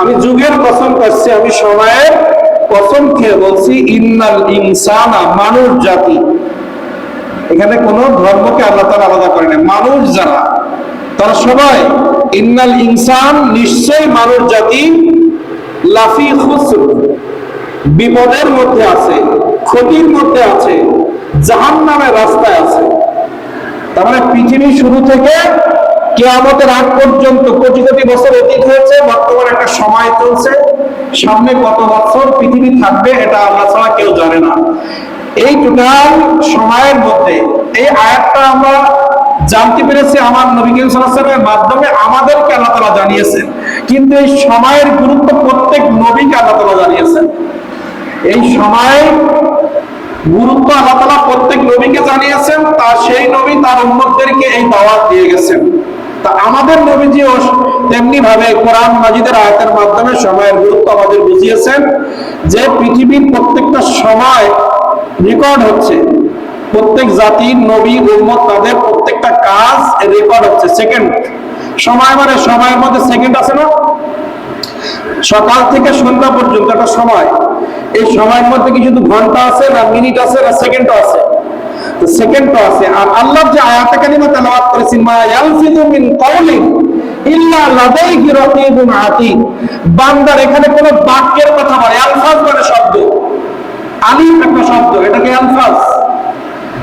আমি যুগের কসম করছি, আমি সময়ের কসম খেয়ে বলছি, ইন্নাল ইনসানা, মানুষ জাতি, এখানে কোন ধর্মকে আল্লাহ তাআলা আলাদা করে না, মানুষ যারা তারা সবাই, ইন্নাল ইনসান, নিশ্চয় মানুষ জাতি, লাফি খুসর, বিপদের মধ্যে আছে, ক্ষতির মধ্যে আছে, জাহান্নামের রাস্তায় আছে। তার মানে পৃথিবী শুরু থেকে কিয়ামতের আগ পর্যন্ত কোটি কোটি বছর অতীত হয়েছে, বর্তমানে একটা সময় চলছে, সামনে কত বছর পৃথিবী থাকবে এটা আল্লাহ ছাড়া কেউ জানে না। এই টোটাল সময়ের মধ্যে এই আয়াতটা আমরা জানতে পেরেছি আমার নবী করিম সাল্লাল্লাহু আলাইহি ওয়াসাল্লামের মাধ্যমে, আমাদেরকে আল্লাহ তাআলা জানিয়েছেন। কিন্তু এই সময়ের গুরুত্ব প্রত্যেক নবীকে আল্লাহ তাআলা জানিয়েছেন। এই সময়ের গুরুত্ব আল্লাহ তাআলা প্রত্যেক নবীকে জানিয়েছেন, তা সেই নবী তার উম্মতদেরকে এই দাওয়াত দিয়ে গেছেন। তা আমাদের নবীজিও তেমনি ভাবে কোরআন মাজিদের আয়াতের মাধ্যমে সময়ের গুরুত্ব আমাদের বুঝিয়েছেন, যে পৃথিবীর প্রত্যেকটা সময় রেকর্ড হচ্ছে, প্রত্যেক জাতির নবী উম্মত তাদের প্রত্যেকটা কাজ রেকর্ড হচ্ছে। সেকেন্ড সময় মানে সময়ের মধ্যে সেকেন্ড আছে না, সকাল থেকে সন্ধ্যা পর্যন্ত একটা সময়, এই সময়ের মধ্যে কি শুধু ঘন্টা আছে না মিনিট আছে না সেকেন্ডও আছে? তো সেকেন্ডও আছে। আর আল্লাহ যে আয়াতে কারিমা তেলাওয়াত করেছেন, মা ইয়ালফিযু মিন কাওলিন ইল্লা লাদাইহি রাকিবুন আতীদ, বান্দার এখানে কোনো বাক্যের কথা বলে, আলফাজ মানে শব্দ, আলিফ একটা শব্দ, এটাকে আলফাজ।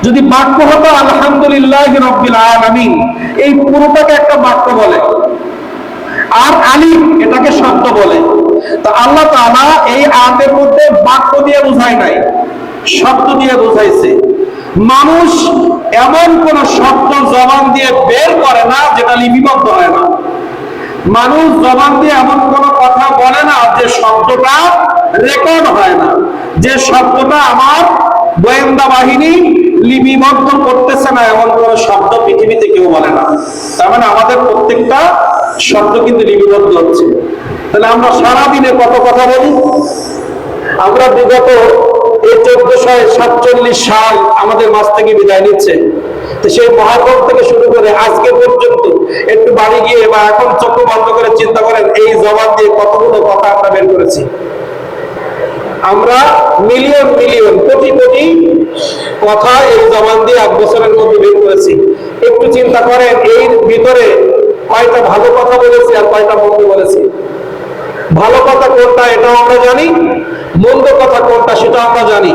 যদি বাক্য হতো আলহামদুলিল্লাহি রাব্বিল আলামিন, এই পুরোটাকে একটা বাক্য বলে। আর আলিফ এটাকে শব্দ বলে। তো আল্লাহ তাআলা এই আয়াতের মধ্যে বাক্য দিয়ে বুঝায় নাই, শব্দ দিয়ে বুঝাইছে। মানুষ এমন কোন শব্দ জবান দিয়ে বের করে না যেটা লিপিবদ্ধ হয় না। মানুষ জবান দিয়ে এমন কোন কথা বলে না যে শব্দটা রেকর্ড হয় না, যে শব্দটা আমার গোয়েন্দা বাহিনী লিপিবদ্ধ করতেছে না, এমন কোন শব্দ পৃথিবীতে কেউ বলে না। তার মানে আমাদের প্রত্যেকটা শব্দ কিন্তু লিপিবদ্ধ হচ্ছে। তাহলে আমরা সারাদিনে কত কথা বলি? আমরা বিগত এই 1447 সাল আমাদের মাঝ থেকে বিদায় নিচ্ছে, তো সেই মহাকরণ থেকে শুরু করে আজকে পর্যন্ত একটু বাড়ি গিয়ে বা এখন চোখ বন্ধ করে চিন্তা করেন, এই জবান দিয়ে কতগুলো কথা আমরা বের করেছি। আমরা মিলিয়ন মিলিয়ন কোটি কোটি কথা এই জবান দিয়ে 1 বছরের মধ্যে বের করেছি। একটু চিন্তা করেন, এর ভিতরে কয়টা ভালো কথা বলেছি আর কয়টা মন্দ বলেছি। ভালো কথা কোনটা এটাও আমরা জানি, মন্দ কথা কোনটা সেটাও আমরা জানি।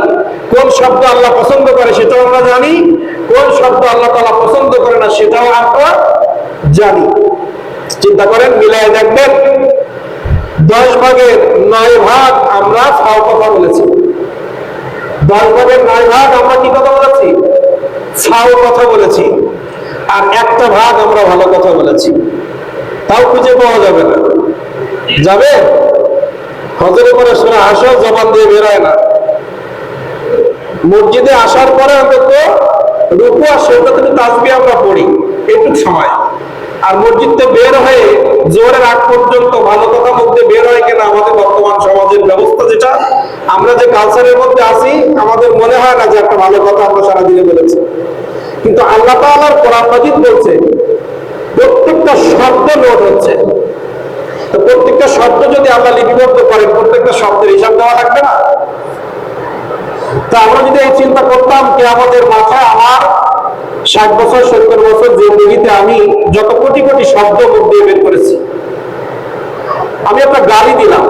কোন শব্দ আল্লাহ পছন্দ করে সেটাও আমরা জানি, কোন শব্দ আল্লাহ তাআলা পছন্দ করে না সেটাও আমরা জানি। চিন্তা করেন, মিলায় দেখবেন 10 ভাগের 9 ভাগ আমরা ফাও কথা বলেছি। 10 ভাগের 9 ভাগ আমরা কি কথা বলেছি? ফাও কথা বলেছি। আর একটা ভাগ আমরা ভালো কথা বলেছি, তাও খুঁজে পাওয়া যাবে না। যাবে হজরে করে সূরা হাসর জবান দিয়ে বের হয় না। মসজিদে আসার পরে অন্তত রুকু আর সেজদাতে তাসবিহ আমরা পড়ি একটু সময়, আর মসজিদ থেকে বের হয়ে জোহরের আগ পর্যন্ত ভালো কথা মধ্যে বের হয় কিনা আমাদের বর্তমান সমাজের ব্যবস্থা যেটা, আমরা যে কালচারের মধ্যে আছি, আমাদের মনে হয় না যে একটা ভালো কথা আমরা সারাদিনে বলেছি। কিন্তু আল্লাহ তাআলার কোরআন মাজিদ বলছে প্রত্যেকটা শব্দ নোট হচ্ছে। তো প্রত্যেকটা শব্দ যদি আমরা লিপিবদ্ধ করেন, প্রত্যেকটা শব্দের হিসাব দেওয়া লাগবে না? তা আমরা যদি এই চিন্তা করতাম যে আমাদের মাথায় আমার 60 বছর 70 বছর জিন্দেগিতে আমি যত কোটি কোটি শব্দ মুখ দিয়ে বের করেছি। আমি একটা গালি দিলাম,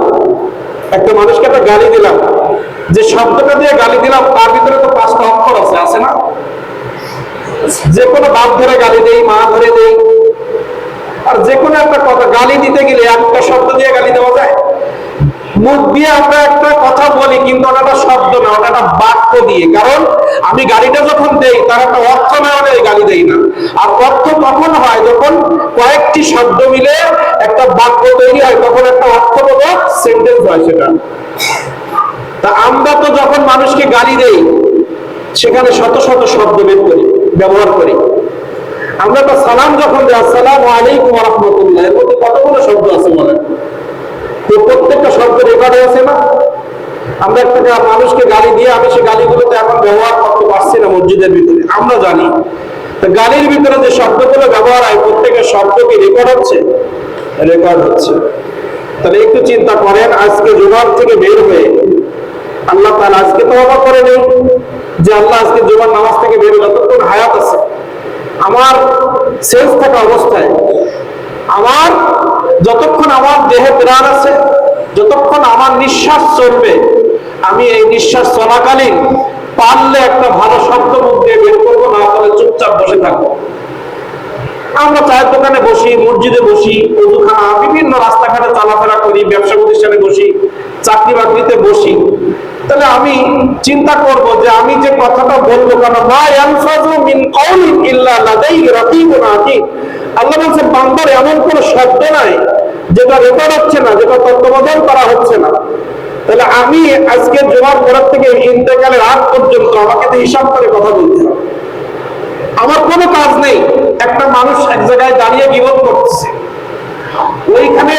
একটা মানুষকে একটা গালি দিলাম, যে শব্দটা দিয়ে গালি দিলাম তার ভিতরে তো 5টা অক্ষর আছে না? যে কোনো বাপ ধরে গালি দেই, মা ধরে দেই, আর যে কোনো একটা কথা গালি দিতে গেলে একটা শব্দ দিয়ে গালি দেওয়া যায়? মুখ দিয়ে আমরা একটা কথা বলি, কিন্তু ওটা শব্দ না, ওটা একটা বাক্য দিয়ে। কারণ আমি গালিটা যখন দেই তার একটা অর্থ না হলে গালি দেই না। আর অর্থ তখন হয় যখন কয়েকটি শব্দ মিলে একটা বাক্য তৈরি হয়, তখন একটা অর্থবোধক সেন্টেন্স হয় সেটা। তা আমরা তো যখন মানুষকে গালি দেই সেখানে শত শত শব্দ বের করি, ব্যবহার করি। আমরা তো সালাম যখন দিই, আসসালামু আলাইকুম ওয়া রাহমাতুল্লাহ, এর মধ্যে কতগুলো শব্দ আছে বলেন? তো প্রত্যেকটা শব্দ রেকর্ড আছে না? আমরা একটা মানুষকে গালি দিয়ে আমি সেই গালিগুলোতে এখন ব্যবহার করতে পারছি না মসজিদের ভিতরে, আমরা জানি। তো গালির ভিতরে যে শব্দগুলো ব্যবহার হয় প্রত্যেকের শব্দ কি রেকর্ড হচ্ছে? রেকর্ড হচ্ছে। তাহলে একটু চিন্তা করেন, আজকে জুমার থেকে বের হয়ে আল্লাহ তাআলা আজকে তওবা করে নেই যে আল্লাহ আজকে জুমার নামাজ থেকে বের হয়ে যতক্ষণ হায়াত আছে, আমার সেন্স থাকা অবস্থায়, আমার যতক্ষণ আমার দেহে প্রাণ আছে, যতক্ষণ আমার নিঃশ্বাস চলবে, আমি এই নিঃশ্বাস চলাকালীন পারলে একটা ভালো শব্দ মুখ দিয়ে বের করবো, না তাহলে চুপচাপ বসে থাকবো। আমরা চায়ের দোকানে বসি, মসজিদে বসি, ওযুখানা, বিভিন্ন রাস্তাঘাটে চলাফেরা করি, ব্যবসা প্রতিষ্ঠানে বসি, চাকরি বাকরিতে বসি। তাহলে আমি চিন্তা করব যে আমি যে কথাটা বলবো, কেন মা ইয়ানফাযু মিন কাওলিন ইল্লা লাদাইহি রাকীবুন আতীদ। আল্লাহ বলছেন বান্দার এমন কোন শব্দ নাই যেটা রেকর্ড হচ্ছে না, যেটা তত্ত্বাবধান করা হচ্ছে না। তাহলে আমি আজকে জুমার পর থেকে ইন্তেকালের আগ পর্যন্ত আমাকে তো হিসাব করে কথা বলতে হবে। আমার কোনো কাজ নেই। একটা মানুষ এক জায়গায় দাঁড়িয়ে গীবত করতেছে, ওইখানে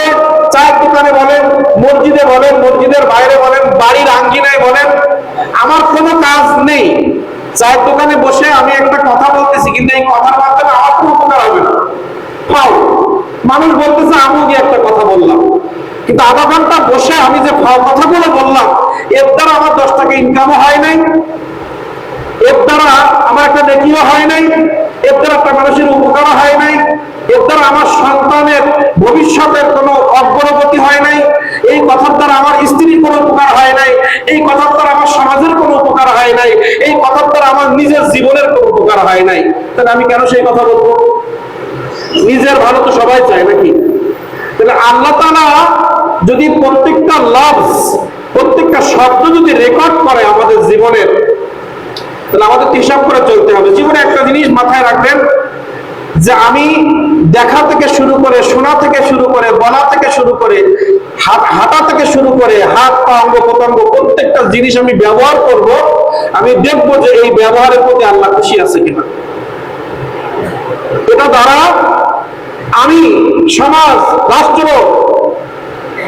চায়ের দোকানে বলেন, মসজিদে বলেন, মসজিদের বাইরে বলেন, বাড়ির আঙ্গিনায় বলেন, আমার কোনো কাজ নেই। চায়ের দোকানে বসে আমি একটা কথা বলতেছি, কিন্তু এই কথার মাধ্যমে আমার কোনো উপকার হবে না। ফাও মানুষ বলতেছে আমিও গিয়ে একটা কথা বললাম, কিন্তু আধা ঘন্টা বসে আমি যে ফাও কথাগুলো বললাম, এর দ্বারা আমার 10 টাকা ইনকামও হয় নাই, এর দ্বারা আমার একটা নেকিও হয় নাই, এর দ্বারা একটা মানুষের উপকারও হয় নাই, এর দ্বারা আমার সন্তানের ভবিষ্যতের কোনো অগ্রগতি হয় নাই, এই কথার দ্বারা আমার স্ত্রীর কোনো উপকার হয় নাই, এই কথার দ্বারা আমার সমাজের কোনো উপকার হয় নাই, এই কথার দ্বারা আমার নিজের জীবনের কোনো উপকার হয় নাই। তাহলে আমি কেন সেই কথা বলবো? নিজের ভালো তো সবাই চায় নাকি? তাহলে আল্লাহ তাআলা যদি প্রত্যেকটা লফজ, প্রত্যেকটা শব্দ যদি রেকর্ড করে আমাদের জীবনের, তাহলে আমাদের হিসাব করে চলতে হবে। জীবনে একটা জিনিস মাথায় রাখবেন যে আমি দেখা থেকে শুরু করে, শোনা থেকে শুরু করে, বলা থেকে শুরু করে, হাঁটা থেকে শুরু করে, হাত পা অঙ্গ প্রত্যঙ্গ প্রত্যেকটা জিনিস আমি ব্যবহার করব, আমি দেখবো যে এই ব্যবহারের প্রতি আল্লাহ খুশি আছে কিনা। এটা দ্বারা আমি সমাজ, রাষ্ট্র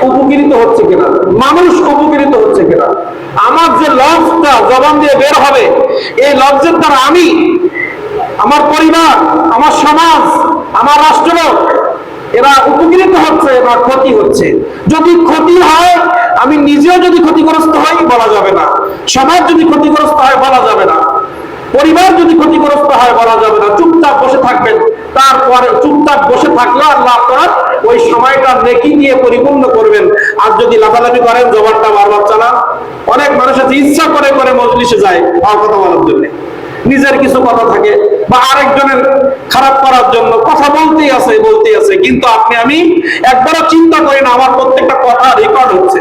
উপকৃত হচ্ছে কিনা, মানুষ উপকৃত হচ্ছে কিনা, আমার যে লফজটা জবান দিয়ে বের হবে, এই লফজের দ্বারা আমি, আমার পরিবার, আমার সমাজ, আমার রাষ্ট্র, এরা উপকৃত হচ্ছে না ক্ষতি হচ্ছে। যদি ক্ষতি হয়, আমি নিজেও যদি ক্ষতিগ্রস্ত হই বলা যাবে না, সমাজ যদি ক্ষতিগ্রস্ত হয় বলা যাবে না, পরিবার যদি ক্ষতিগ্রস্ত হয় বলা যাবে না। চুপচাপ বসে থাকবেন, তারপরে চুপচাপ বসে থাকলে আল্লাহ আপনার ওই সময়টা নেকি দিয়ে পরিপূর্ণ করবেন। আর যদি লাফালাফি করেন, জবানটা বারবার চালান। অনেক মানুষ আছে ইচ্ছা করে করে মজলিসে যায় কথা বলার জন্য, নিজের কিছু কথা থাকে বা আরেকজনের খারাপ করার জন্য কথা বলতেই আছে, কিন্তু আমি একবারও চিন্তা করি না আমার প্রত্যেকটা কথা রেকর্ড হচ্ছে।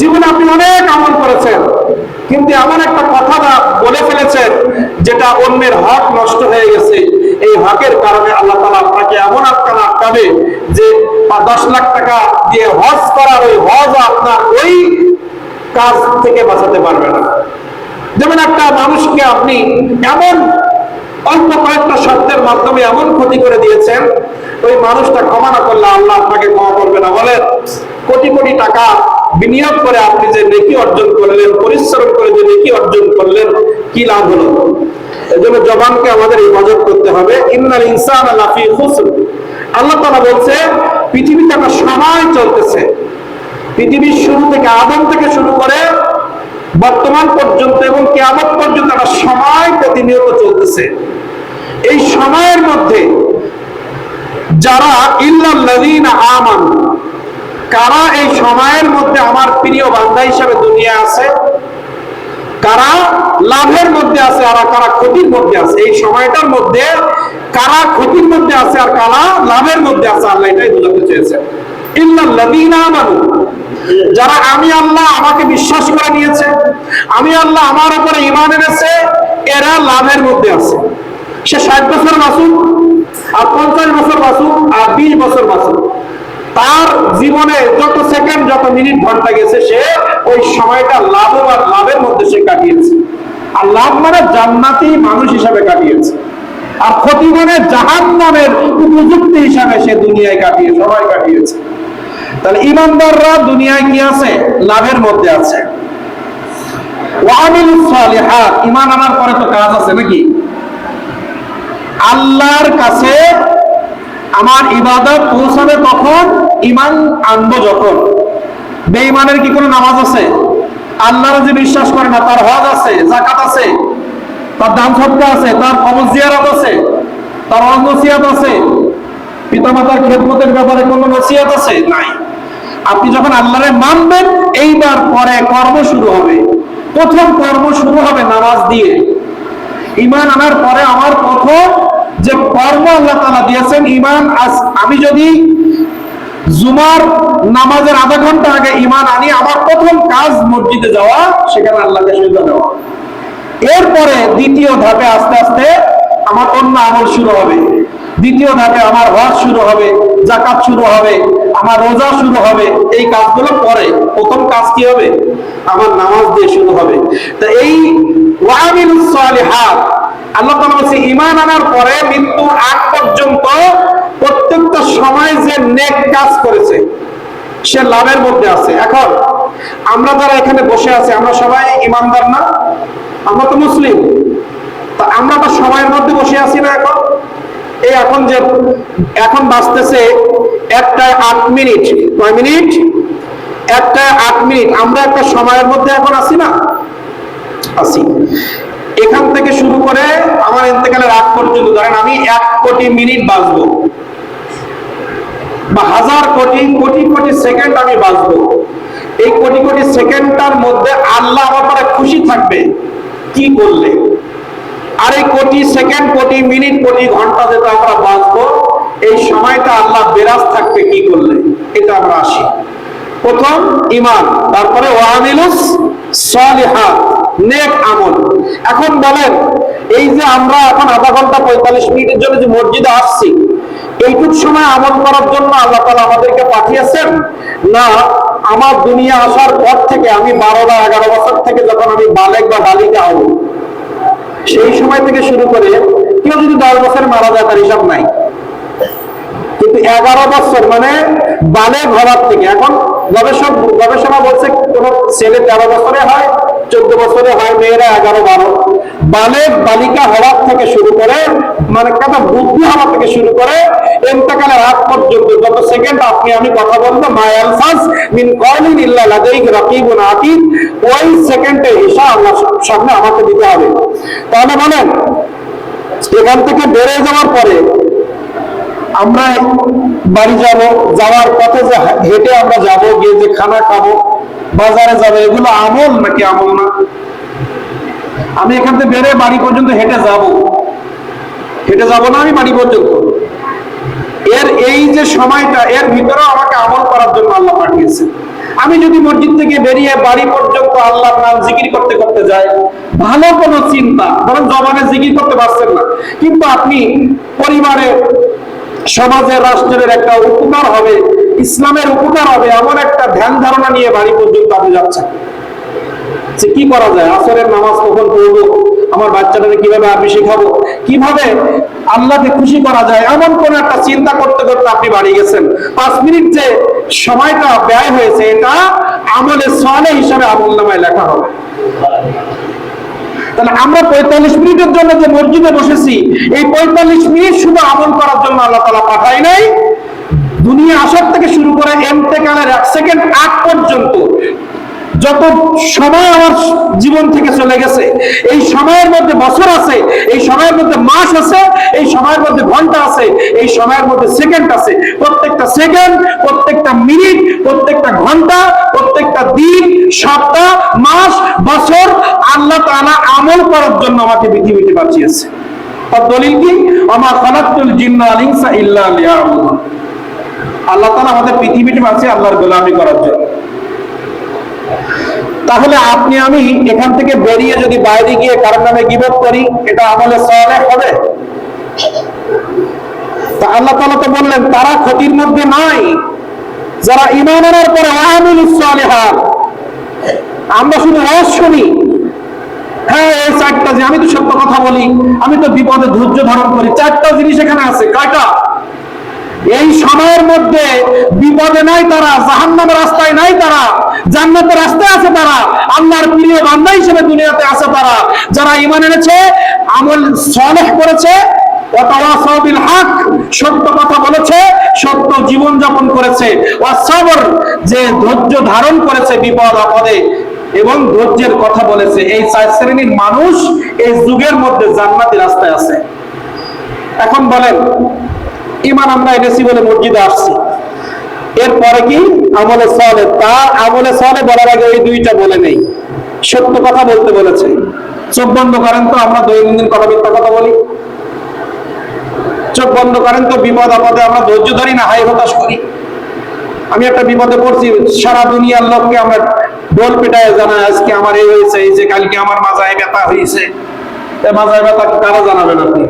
জীবনে আপনি অনেক আমল করেছেন, কিন্তু এমন একটা কথা বলে ফেলেছেন যেটা অন্যের হক নষ্ট হয়ে গেছে। এই হকের কারণে আল্লাহ তাআলা আপনাকে এমন আটকাবে যে 10 লাখ টাকা দিয়ে হজ করার ওই হজ আপনার ওই কাজ থেকে বাঁচাতে পারবে না। যেমন একটা মানুষকে আপনি এমন অল্প কয়েকটা শব্দের মাধ্যমে এমন ক্ষতি করে দিয়েছেন, ওই মানুষটা ক্ষমা না করলে আল্লাহ আপনাকে ক্ষমা করবে না। বলে কোটি কোটি টাকা বিনিয়োগ করে আপনি যে নেকি অর্জন করলেন, পরিশ্রম করে যে নেকি অর্জন করলেন, কি লাভ হলো? এজন্য জবানকে আমাদের হিফাজত করতে হবে। ইন্নাল ইনসানা লাফি খুসর। আল্লাহ তাআলা বলছে পৃথিবীতে একটা সময় চলতেছে, পৃথিবীর শুরু থেকে, আদম থেকে শুরু করে বর্তমান পর্যন্ত এবং কিয়ামত পর্যন্ত একটা সময় প্রতিনিয়ত চলতেছে। এই সময়ের মধ্যে যারা ইল্লাল্লাযীনা আমানু, কারা এই সময়ের মধ্যে আমার প্রিয় বান্দা হিসেবে দুনিয়া আছে, কারা লাভের মধ্যে আছে আর কারা ক্ষতির মধ্যে আছে, এই সময়টার মধ্যে কারা ক্ষতির মধ্যে আছে আর কারা লাভের মধ্যে আছে, আল্লাহ এটাই বোঝাতে চেয়েছেন। ইল্লাল্লাযীনা আমানু, যারা আমি আল্লাহ আমাকে বিশ্বাস করে নিয়েছে, আমি আল্লাহ আমার উপরে ঈমান এনেছে, এরা লাভের মধ্যে আছে। সে 60 বছর বাঁচুক আর 50 বছর বাঁচুক আর 20 বছর বাঁচুক, তার জীবনে যত সেকেন্ড, যত মিনিট, ঘন্টা গেছে, সে ওই সময়টা লাভবান, লাভের মধ্যে সে কাটিয়েছে। আর লাভ মানে জান্নাতি মানুষ হিসাবে কাটিয়েছে, আর ক্ষতি মানে জাহান্নামের উপযুক্ত হিসাবে সে দুনিয়ায় সময় কাটিয়েছে। তাহলে ঈমানদাররা দুনিয়ায় কি আছে? লাভের মধ্যে আছে। ওয়া আমিলুস সালিহাত, ঈমান আনার পরে তো কাজ আছে নাকি? আল্লাহর কাছে আমার ইবাদত পৌঁছাবে কখন? ঈমান আনবো যখন, বেঈমানের কি কোনো নামাজ আছে? আল্লাহর যে বিশ্বাস করে না তার হজ আছে, যাকাত আছে, তার দান সদকা আছে, তার কবর জিয়ারত আছে, তার নসিহত আছে, পিতামাতার খেদমতের ব্যাপারে কোনো নসিহত আছে? নাই। আপনি যখন আল্লাহরে মানবেন, এইবার পরে কর্ম শুরু হবে। প্রথম কর্ম শুরু হবে নামাজ দিয়ে। ঈমান আনার পরে আমার প্রথম যে কর্ম আল্লাহ তাআলা দিয়েছেন ঈমান। আমি যদি জুমার নামাজের আধা ঘন্টা আগে ঈমান আনি, আমার প্রথম কাজ মসজিদে যাওয়া, সেখানে আল্লাহকে সিজদা দেওয়া। এরপরে দ্বিতীয় ধাপে আস্তে আস্তে আমার অন্য আমল শুরু হবে। দ্বিতীয় ধাপে আমার হজ শুরু হবে, যাকাত শুরু হবে, আমার রোজা শুরু হবে। এই কাজগুলো পরে, প্রথম কাজ কি হবে? আমার নামাজ দিয়ে শুরু হবে। তো এই ওয়ামিলুস সালিহাত, আল্লাহ তাআলা বলেছে ঈমান আনার পরে মৃত্যুর আগ পর্যন্ত প্রত্যেকটা সময় যে নেক কাজ করেছে সে লাভের মধ্যে আছে। এখন আমরা যারা এখানে বসে আছি, আমরা সবাই ঈমানদার না? আমরা তো মুসলিম। তা আমরা তো সময়ের মধ্যে বসে আছি না? এখন বাজতেছে 1:08। কয় মিনিট? 1:08। আমরা একটা সময়ের মধ্যে এখন আছি না? আছি। এখান থেকে শুরু করে আমার ইন্তেকালের আগ পর্যন্ত ধরেন আমি 1 কোটি মিনিট বাঁচবো, বা হাজার কোটি কোটি কোটি সেকেন্ড আমি বাঁচবো। এই কোটি কোটি সেকেন্ডটার মধ্যে আল্লাহ আমার পরে খুশি থাকবে কি করলে? আর এই কোটি সেকেন্ড, কোটি মিনিট, কোটি ঘন্টা যেটা আমরা বাঁচবো, এই সময়টা আল্লাহ বিরাজ থাকবে কি করলে? এটা আমরা আসি। প্রথম ঈমান, তারপরে ওয়ামিলুস সালিহাত, নেক আমল। এখন বলেন, এই যে আমরা এখন আধা ঘন্টা 45 মিনিটের জন্য যে মসজিদে আসছি, এইটুক সময় আমল করার জন্য আল্লাহ তাআলা আমাদেরকে পাঠিয়েছেন না? আমার দুনিয়া আসার পর থেকে, আমি 12 বা 11 বছর থেকে যখন আমি বালেগ বা বালিকা হব, সেই সময় থেকে শুরু করে কেউ যদি 10 বছর মারা যায় তার হিসাব নাই, কিন্তু 11 বছর মানে বালেগ হওয়ার থেকে, এখন গবেষণা বলছে কোন ছেলে 13 বছরে হয়, 14 বছরে হয়, মেয়েরা 11-12। বালেগ বালিকা হওয়ার থেকে শুরু করে, মানে কথা বুদ্ধি হওয়া থেকে শুরু করে ইন্তেকালের আগ পর্যন্ত যত সেকেন্ড আপনি আমি কথা বলবো, মা ইয়ালফাজ মিন কওলিন ইল্লা লাদাইহি রাকিবুন আতীদ, ওই সেকেন্ডের হিসাব আল্লাহর সামনে আমাকে দিতে হবে। তাহলে বলেন, এখান থেকে বেড়ে যাওয়ার পরে আমরা বাড়ি যাব, যাওয়ার পথে যে হেঁটে আমরা যাব, গিয়ে যে খানা খাবো, বাজারে যাবো, এগুলো আমল নাকি আমল না? আমি এখান থেকে বেড়ে বাড়ি পর্যন্ত হেঁটে যাব না আমি বাড়ি পর্যন্ত? এই যে সময়টা, এর ভিতরে আমাকে আমল করার জন্য আল্লাহ পাঠিয়েছে। আমি যদি মসজিদ থেকে বেরিয়ে বাড়ি পর্যন্ত আল্লাহর নাম জিকির করতে করতে যাই, ভালো কোনো চিন্তা, ধরেন জবানে জিকির করতে পারছেন না, কিন্তু আপনি পরিবারে, সমাজে, রাষ্ট্রের একটা উপকার হবে, ইসলামের উপকার হবে, এমন একটা ধ্যান ধারণা নিয়ে বাড়ি পর্যন্ত আপনি যাচ্ছেন। যে কি করা যায়, আসরের নামাজ কখন পড়বো, আমার বাচ্চাদের কিভাবে আরবি শেখাবো, কিভাবে আল্লাহকে খুশি করা যায়, এমন কোন একটা চিন্তা করতে করতে আপনি বাড়ি গেছেন। 5 মিনিট যে সময়টা ব্যয় হয়েছে, এটা আমলে সালেহ হিসাবে আমলনামায় লেখা হবে। তাহলে আমরা 45 মিনিটের জন্য যে মসজিদে বসেছি, এই 45 মিনিট শুধু আমল করার জন্য আল্লাহ তাআলা পাঠায় নাই। দুনিয়া আসার থেকে শুরু করে ইন্তেকালের 1 সেকেন্ড আগ পর্যন্ত যত সময় আমার জীবন থেকে চলে গেছে, এই সময়ের মধ্যে বছর আছে, এই সময়ের মধ্যে মাস আছে, এই সময়ের মধ্যে ঘন্টা আছে, এই সময়ের মধ্যে সেকেন্ড আছে। প্রত্যেকটা সেকেন্ড, প্রত্যেকটা মিনিট, প্রত্যেকটা ঘন্টা, প্রত্যেকটা দিন, সপ্তাহ, মাস, বছর আল্লাহ তাআলা আমল করার জন্য আমাকে পৃথিবীতে পাঠিয়েছে। আর দলিল কি? ওমা খালাকতুল জিন্না ওয়াল ইনসা ইল্লা লিয়াবুদুন। আল্লাহ তাআলা আমাদের পৃথিবীতে পাঠিয়েছে আল্লাহর গোলামি করার জন্য। তাহলে আপনি আমি এখান থেকে বেরিয়ে যদি বাইরে গিয়ে কারোর নামে গীবত করি, এটা আমলে সালেহ হবে? তা আল্লাহ তাআলা তো বললেন তারা ক্ষতির মধ্যে নাই যারা ঈমান আনার পরে আমিলুস সালিহাত। আমরা শুধু ওয়াজ শুনি, হ্যাঁ এই 4টা, যে আমি তো সত্য কথা বলি, আমি তো বিপদে ধৈর্য ধারণ করি, 4টা জিনিস এখানে আছে। কয়টা? এই সময়ের মধ্যে বিপদে নাই তারা, জাহান্নামের রাস্তায় নাই তারা, জান্নাতের রাস্তায় আছে তারা, আল্লাহর প্রিয় বান্দা হিসেবে দুনিয়াতে আছে তারা, যারা ঈমান এনেছে, আমল সালেহ করেছে, ওয়া তাওয়াসাউ বিল হক, সত্য কথা বলেছে, সত্য জীবন যাপন করেছে, ওয়া সবর, যে ধৈর্য ধারণ করেছে বিপদ আপদে এবং ধৈর্যের কথা বলেছে। এই চার শ্রেণীর মানুষ এই যুগের মধ্যে জান্নাতি রাস্তায় আছে। এখন বলেন, ঈমান আমরা এনেছি বলে মসজিদে আসছি, এরপরে কি আমলে সালেহ? তার আমলে সালেহ বলার আগে ওই দুইটা বলে নেই, সত্য কথা বলতে বলেছে। চোখ বন্ধ করেন তো, আমরা দৈনন্দিন কথা মিথ্যা কথা বলি। চোখ বন্ধ করেন তো, বিপদ আপদে আমরা ধৈর্য ধরি না, হাই হতাশ করি। আমি একটা বিপদে পড়ছি, সারা দুনিয়ার লোককে আমরা ডোল পেটায় জানাই আজকে আমার এই হয়েছে, এই যে কালকে আমার মাজায় ব্যথা হয়েছে। মাজায় ব্যথা কারা জানাবেন আপনি?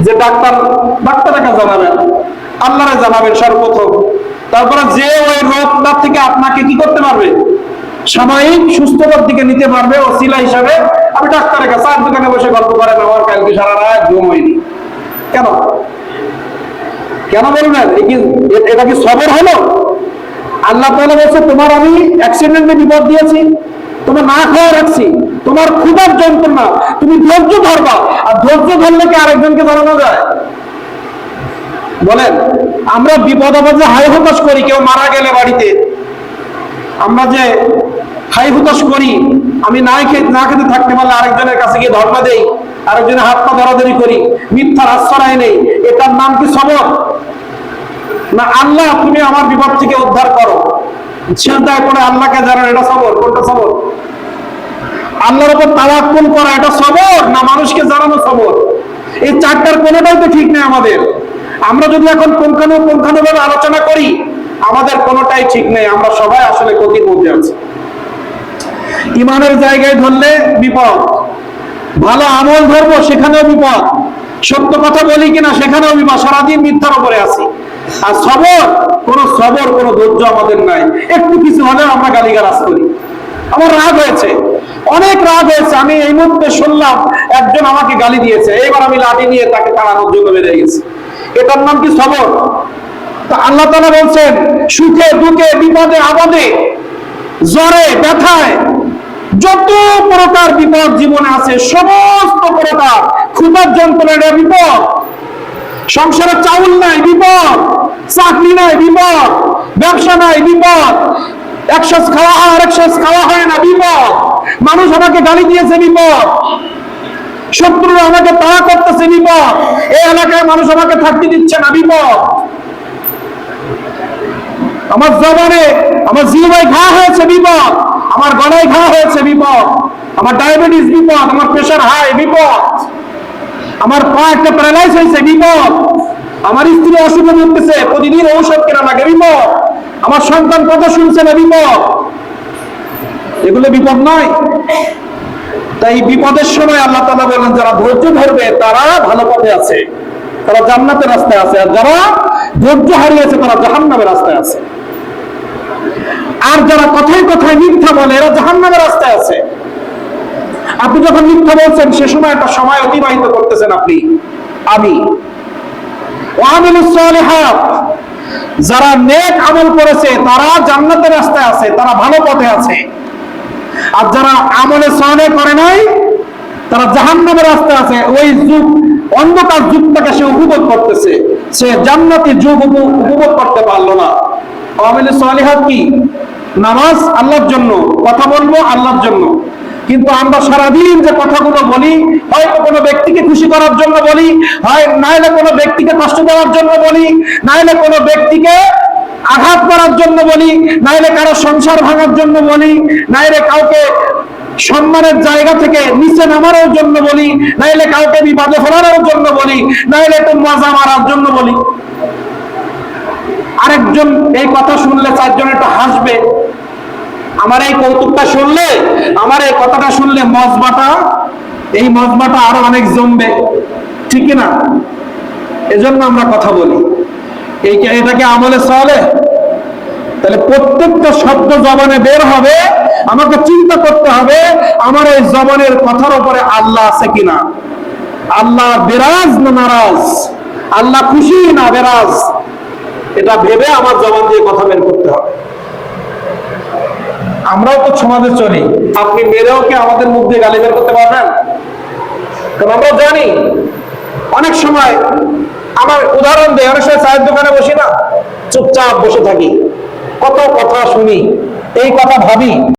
যে ডাক্তারকে জানাবেন, আল্লাহরে জানাবেন সর্বপ্রথম। তারপরে যে ওই রোগটা থেকে আপনাকে কি করতে পারবে, সাময়িক সুস্থতার দিকে নিতে পারবে ওসিলা হিসাবে। আমি ডাক্তারের কাছে আর দোকানে বসে গল্প করেন আমার কালকে সারা রাত ঘুম হয়নি। কেন কেন বলবেন? এটা কি সবর হলো? আল্লাহ তাআলা বলছে তোমার আমি অ্যাক্সিডেন্টে বিপদ দিয়েছি, তোমার না খাওয়া রাখছি, তোমার ক্ষুধার যন্ত্রণা, তুমি ধৈর্য ধরবা। আর ধৈর্য ধরলে কি আরেকজনকে জানানো যায়? বলেন, আমরা বিপদ আপদে হাই হতাশ করি, কেউ মারা গেলে বাড়িতে আমরা যে হাই হতাশ করি, আমি না খেতে থাকতে পারলে আরেকজনের কাছে গিয়ে ধর্ণা দেই, আরেকজনের হাত পা ধরাধরি করি, মিথ্যার আশ্রয় নেই, এটার নাম কি সবর? না আল্লাহ তুমি আমার বিপদ থেকে উদ্ধার করো, চিন্তায় করে আল্লাহকে জানান, এটা সবর? কোনটা সবর? আল্লাহর উপর তাওয়াক্কুল করা এটা সবর, না মানুষকে জানানো সবর? এই চারটার কোনোটাই তো ঠিক নেই আমাদের। আমরা যদি এখন পুঙ্খানুপুঙ্খানুভাবে আলোচনা করি, আমাদের কোনোটাই ঠিক নেই, আমরা সবাই আসলে ক্ষতির মধ্যে আছি। ইমানের জায়গায় ধরলে বিপদ, ভালো আমল ধরবো সেখানেও বিপদ, সত্য কথা বলি কিনা সেখানেও বিপদ, সারাদিন মিথ্যার উপরে আছি। আর সবর, কোনো ধৈর্য আমাদের নাই। একটু কিছু হলে আমরা গালিগালাজ করি। আমার রাগ হয়েছে, অনেক রাগ হয়েছে, আমি এই মুহূর্তে শুনলাম একজন আমাকে গালি দিয়েছে, এবার আমি লাঠি নিয়ে তাকে তাড়ানোর জন্য বেরিয়ে গেছি। এটার নাম কি সবর? তা আল্লাহ তাআলা বলছেন, সুখে দুঃখে বিপদে আপদে জ্বরে ব্যথায় যত প্রকার বিপদ জীবনে আছে, সমস্ত প্রকার ক্ষুধার যন্ত্রণার বিপদ, সংসারে চাউল নাই বিপদ, চাকরি নাই বিপদ, ব্যবসা নাই বিপদ, এক শ্বাস খাওয়া হয় আরেক শ্বাস খাওয়া হয় না বিপদ, মানুষ আমাকে গালি দিয়েছে বিপদ, শত্রুরা আমাকে তাড়া করতেছে বিপদ, এই এলাকায় মানুষ আমাকে থাকতে দিচ্ছে না বিপদ, আমার জবানে আমার জিহ্বায় ঘা হয়েছে বিপদ, আমার গলায় ঘা হয়েছে বিপদ, আমার ডায়াবেটিস বিপদ, আমার প্রেশার হাই বিপদ, আমার পা একটা প্যারালাইজ হয়েছে বিপদ, আমার স্ত্রী অসুখে ভুগতেছে, প্রতিদিন ঔষধ কেনা লাগে বিপদ, আমার সন্তান কথা শুনছে না বিপদ। এগুলো বিপদ নয়? তাই বিপদের সময় আল্লাহ তাআলা বলেন, যারা ধৈর্য ধরবে তারা ভালো পথে আছে, তারা জান্নাতের রাস্তায় আছে, আর যারা ধৈর্য হারিয়েছে তারা জাহান্নামের রাস্তায় আছে। আর যারা কথায় কথায় মিথ্যা বলে এরা জাহান্নামের রাস্তায় আছে। আপনি যখন মিথ্যা বলছেন সে সময় একটা সময় অতিবাহিত করতেছেন আমি ওয়ামিলুস সালিহাত, যারা নেক আমল করেছে তারা জান্নাতের রাস্তায় আছে, তারা ভালো পথে আছে। আর যারা আমলে সালেহ করে নাই তারা জাহান্নামের রাস্তায় আছে। ওই যুগ, অন্ধকার যুগটাকে সে উপভোগ করতেছে, সে জান্নাতি যুগ উপভোগ করতে পারলো না। ওয়ামিলুস সালিহাত কি? নামাজ আল্লাহর জন্য, কথা বলবো আল্লাহর জন্য। কিন্তু আমরা সারাদিন যে কথাগুলো বলি, হয়তো কোনো ব্যক্তিকে খুশি করার জন্য বলি, হয় নাইলে কোনো ব্যক্তিকে কষ্ট দেওয়ার জন্য বলি, নাইলে কোনো ব্যক্তিকে আঘাত করার জন্য বলি, নাইলে কারো সংসার ভাঙার জন্য বলি, নাইলে কাউকে সম্মানের জায়গা থেকে নিচে নামানোর জন্য বলি, নাইলে কাউকে বিপদে ফেলানোর জন্য বলি, নাইলে একটু মজা মারার জন্য বলি। আরেকজন এই কথা শুনলে চারজন একটু হাসবে, আমার এই কৌতুকটা শুনলে, আমার এই কথাটা শুনলে এই মজমাটা আরো অনেক জমবে, ঠিক না? এজন্য আমরা কথা বলি। এটাকে আমলে সালেহ? তাহলে প্রত্যেকটা শব্দ জবানে বের হবে, আমাকে চিন্তা করতে হবে আমার এই জবানের কথার উপরে আল্লাহ আছে কিনা, আল্লাহ বিরাজ না নারাজ, আল্লাহ খুশি না বেরাজ, এটা ভেবে আমার জবান দিয়ে কথা বের করতে হবে। আমরাও তো সমাজে চলি, আপনি মেরেও কি আমাদের মুখ দিয়ে গালি বের করতে পারবেন? কারণ আমরা জানি অনেক সময় আমার উদাহরণ দেয়, অনেক সময় চায়ের দোকানে বসি না, চুপচাপ বসে থাকি, কত কথা শুনি, এই কথা ভাবি